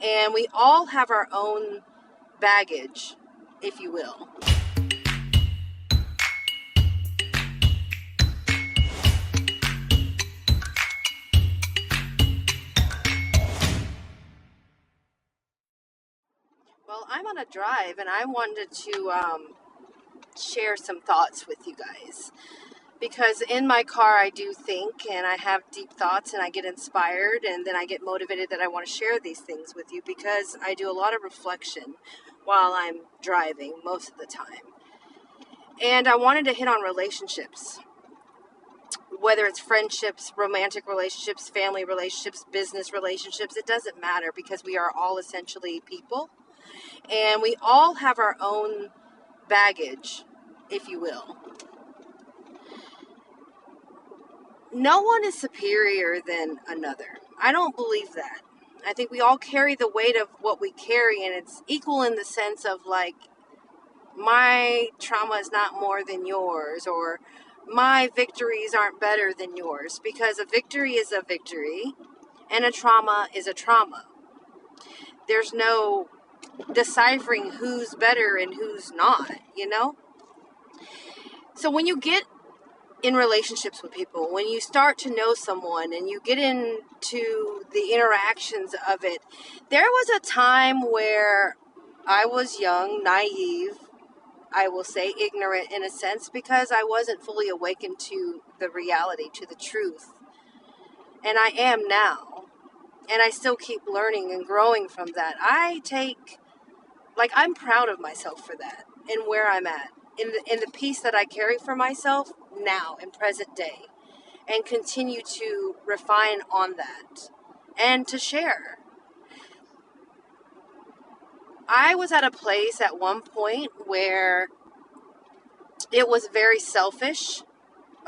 And we all have our own baggage, if you will. Well, I'm on a drive and I wanted to share some thoughts with you guys. Because in my car, I do think and I have deep thoughts and I get inspired and then I get motivated that I want to share these things with you because I do a lot of reflection while I'm driving most of the time. And I wanted to hit on relationships, whether it's friendships, romantic relationships, family relationships, business relationships. It doesn't matter because we are all essentially people and we all have our own baggage, if you will. No one is superior than another. I don't believe that. I think we all carry the weight of what we carry, and it's equal in the sense of like, my trauma is not more than yours, or my victories aren't better than yours, because a victory is a victory, and a trauma is a trauma. There's no deciphering who's better and who's not, you know? So when you get in relationships with people, when you start to know someone and you get into the interactions of it, there was a time where I was young, naive, I will say ignorant in a sense, because I wasn't fully awakened to the reality, to the truth. And I am now. And I still keep learning and growing from that. I'm proud of myself for that and where I'm at. In the peace that I carry for myself now in present day, and continue to refine on that and to share. I was at a place at one point where it was very selfish.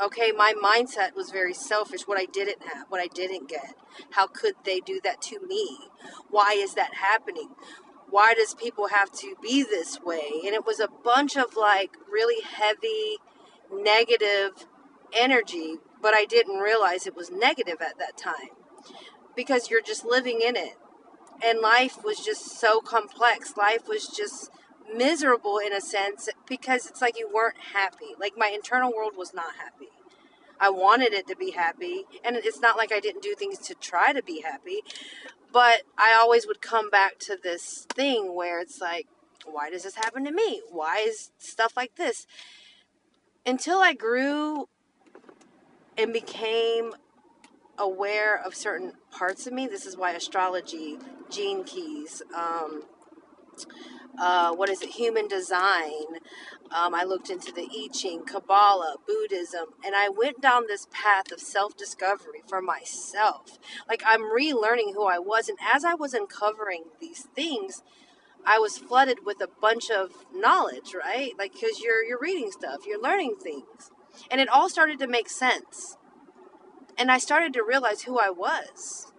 Okay, my mindset was very selfish. What I didn't have, what I didn't get. How could they do that to me? Why is that happening? Why does people have to be this way? And it was a bunch of like really heavy, negative energy, but I didn't realize it was negative at that time because you're just living in it. And life was just so complex. Life was just miserable in a sense because it's like you weren't happy. Like my internal world was not happy. I wanted it to be happy, and it's not like I didn't do things to try to be happy, but I always would come back to this thing where it's like, why does this happen to me? Why is stuff like this? Until I grew and became aware of certain parts of me. This is why astrology, gene keys, human design. I looked into the I Ching, Kabbalah, Buddhism, and I went down this path of self-discovery for myself. Like I'm relearning who I was, and as I was uncovering these things, I was flooded with a bunch of knowledge, right? Like because you're reading stuff, you're learning things, and it all started to make sense. And I started to realize who I was.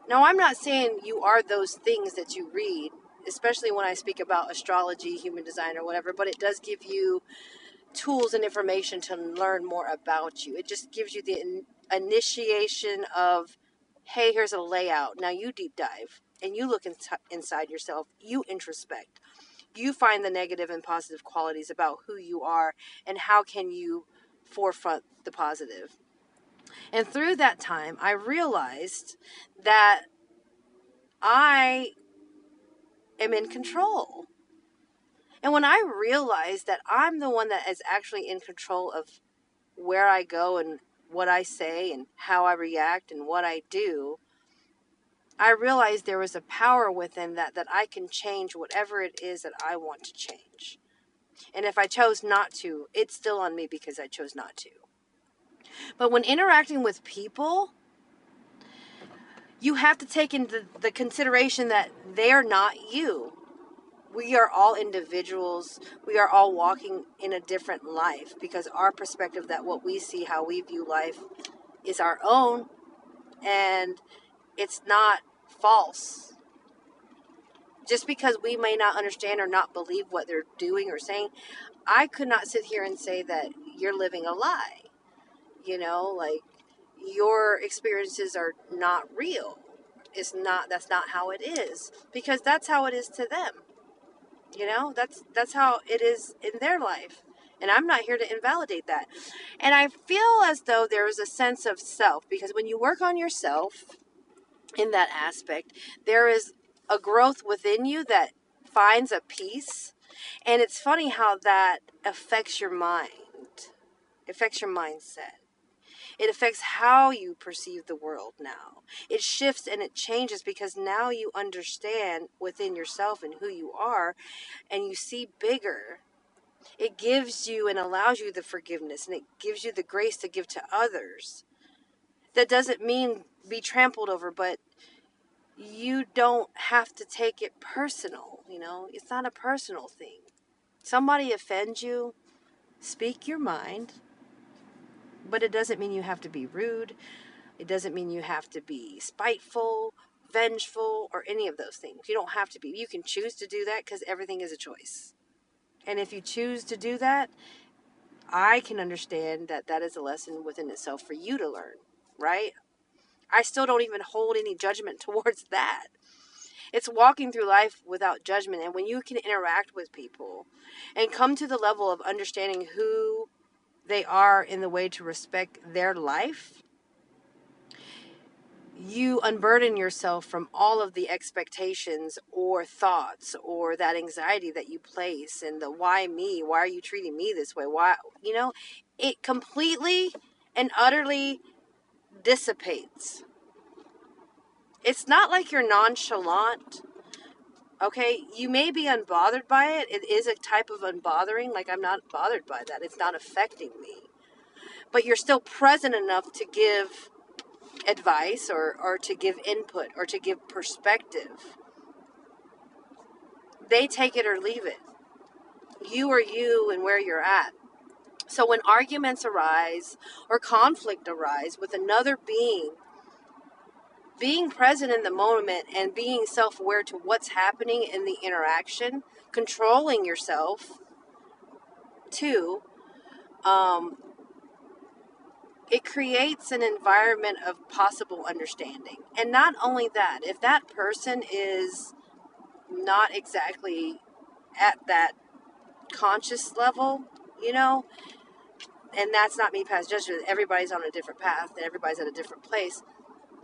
Now, I'm not saying you are those things that you read, especially when I speak about astrology, human design, or whatever, but it does give you tools and information to learn more about you. It just gives you the initiation of, hey, here's a layout. Now you deep dive and you look inside yourself. You introspect. You find the negative and positive qualities about who you are and how can you forefront the positive. And through that time, I realized that I am in control. And when I realized that I'm the one that is actually in control of where I go and what I say and how I react and what I do, I realized there was a power within that I can change whatever it is that I want to change. And if I chose not to, it's still on me because I chose not to. But when interacting with people, you have to take into the consideration that they're not you. We are all individuals. We are all walking in a different life because our perspective, that what we see, how we view life, is our own, and it's not false. Just because we may not understand or not believe what they're doing or saying, I could not sit here and say that you're living a lie. You know, like your experiences are not real. That's not how it is, because that's how it is to them. That's how it is in their life. And I'm not here to invalidate that. And I feel as though there is a sense of self, because when you work on yourself in that aspect, there is a growth within you that finds a peace. And it's funny how that affects your mind. It affects your mindset. It affects how you perceive the world now. It shifts and it changes because now you understand within yourself and who you are, and you see bigger. It gives you and allows you the forgiveness, and it gives you the grace to give to others. That doesn't mean be trampled over, but you don't have to take it personal. It's not a personal thing. Somebody offends you, speak your mind, but it doesn't mean you have to be rude. It doesn't mean you have to be spiteful, vengeful, or any of those things. You don't have to be. You can choose to do that, because everything is a choice. And if you choose to do that, I can understand that that is a lesson within itself for you to learn, right? I still don't even hold any judgment towards that. It's walking through life without judgment. And when you can interact with people and come to the level of understanding who they are in the way to respect their life, you unburden yourself from all of the expectations or thoughts or that anxiety that you place, and the why me? Why are you treating me this way? Why, it completely and utterly dissipates. It's not like you're nonchalant. Okay, you may be unbothered by it. It is a type of unbothering. Like, I'm not bothered by that. It's not affecting me. But you're still present enough to give advice or to give input or to give perspective. They take it or leave it. You are you and where you're at. So when arguments arise or conflict arise with another being present in the moment and being self-aware to what's happening in the interaction, controlling yourself too, it creates an environment of possible understanding. And not only that, if that person is not exactly at that conscious level, and that's not me past judgment, everybody's on a different path and everybody's at a different place.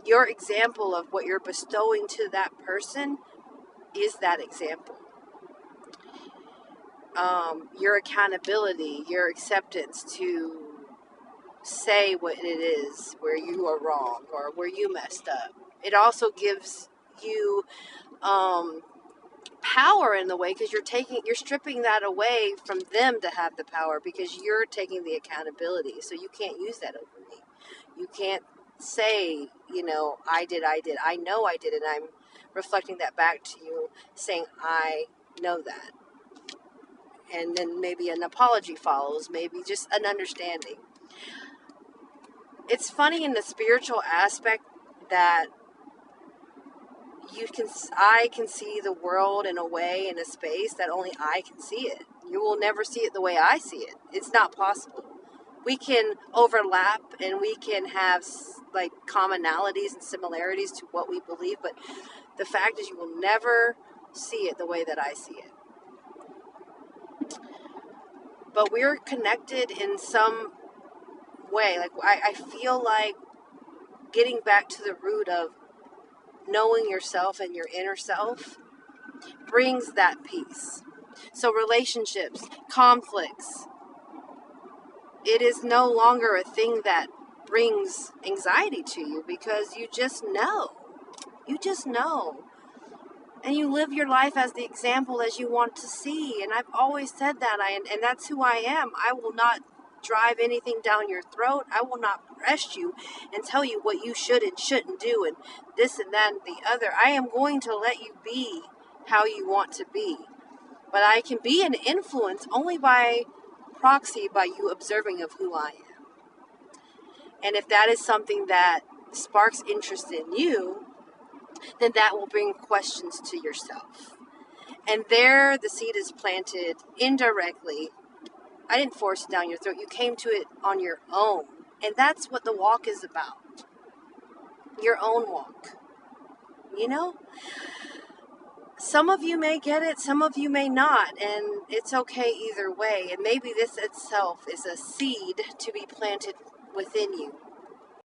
Your example of what you're bestowing to that person is that example. Your accountability, your acceptance to say what it is where you are wrong or where you messed up. It also gives you power in the way, because you're stripping that away from them to have the power, because you're taking the accountability. So you can't use that over me. You can't say, I know I did, and I'm reflecting that back to you, saying I know that. And then maybe an apology follows, maybe just an understanding. It's funny in the spiritual aspect that I can see the world in a way, in a space that only I can see it. You will never see it the way I see it. It's not possible. We can overlap and we can have like commonalities and similarities to what we believe, but the fact is you will never see it the way that I see it. But we're connected in some way. Like I feel like getting back to the root of knowing yourself and your inner self brings that peace. So relationships, conflicts, it is no longer a thing that brings anxiety to you, because you just know. You just know. And you live your life as the example as you want to see. And I've always said that, and that's who I am. I will not drive anything down your throat. I will not press you and tell you what you should and shouldn't do and this and that and the other. I am going to let you be how you want to be. But I can be an influence only by proxy, by you observing of who I am. And if that is something that sparks interest in you, then that will bring questions to yourself. And there the seed is planted indirectly. I didn't force it down your throat. You came to it on your own. And that's what the walk is about. Your own walk. you know? Some of you may get it, some of you may not, and it's okay either way. And maybe this itself is a seed to be planted within you.